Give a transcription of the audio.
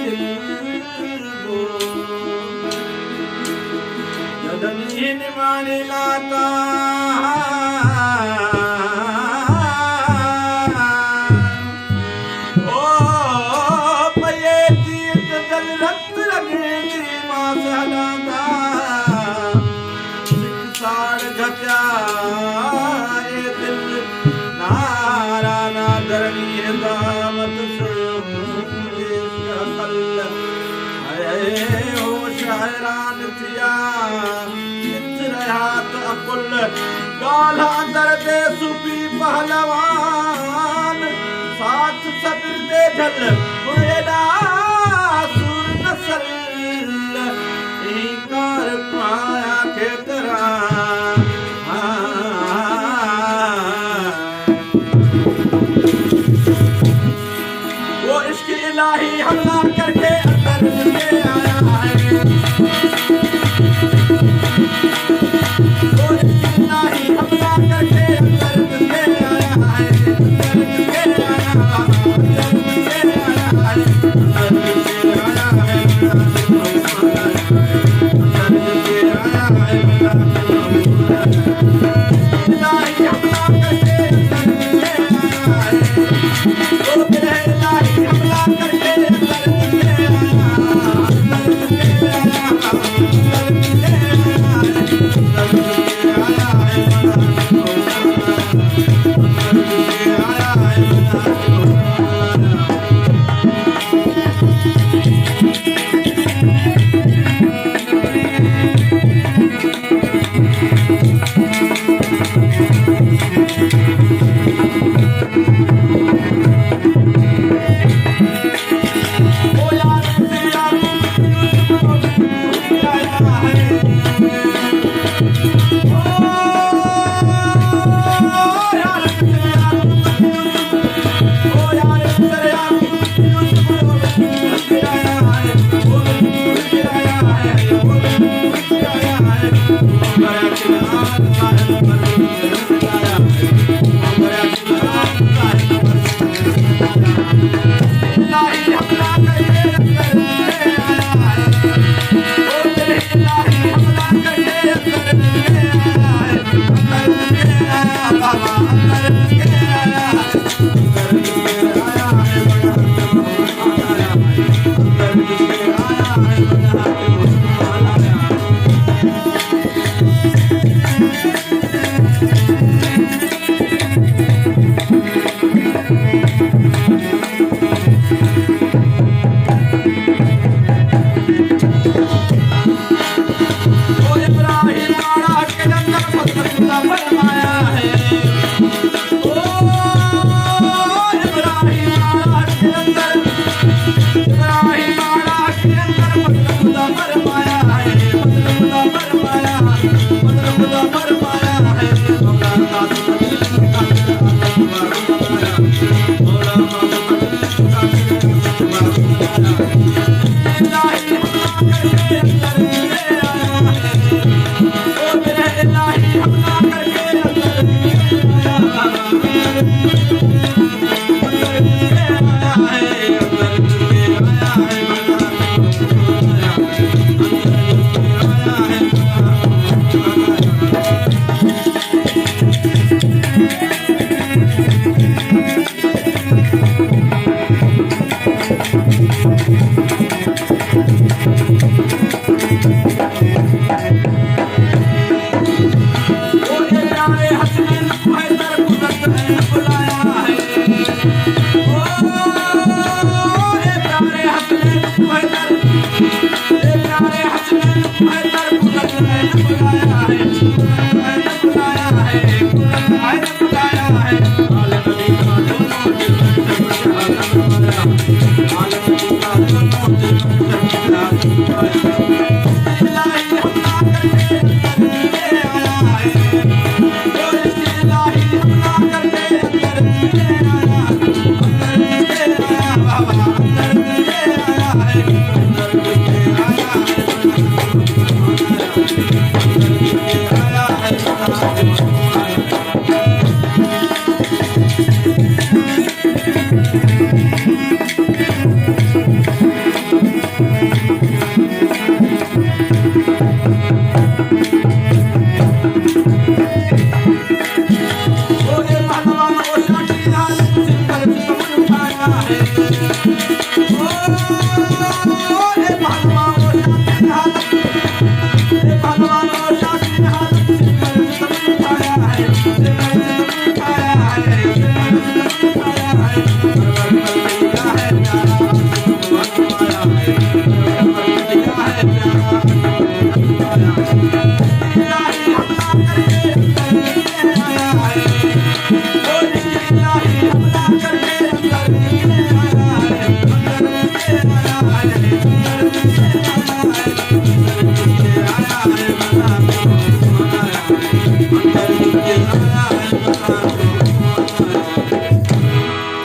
दिल वो जदनी निमाने लाता ओ पये तीत दल रत रगे मां सहलाता साड़ घत्या ए दिल नारा ना धरनी दामत कल है हो शहरान थिया नित रहात अकुल गाल अंदर दे सुपी पहलवान साथ सबीर दे ढल मुएदा सुर नसल कार पाया के तेरा वो इश्क इलाही हमला करके अंदर से आया है वो इश्क इलाही हमला करके अंदर से आया है अंदर से आया है अंदर से आया है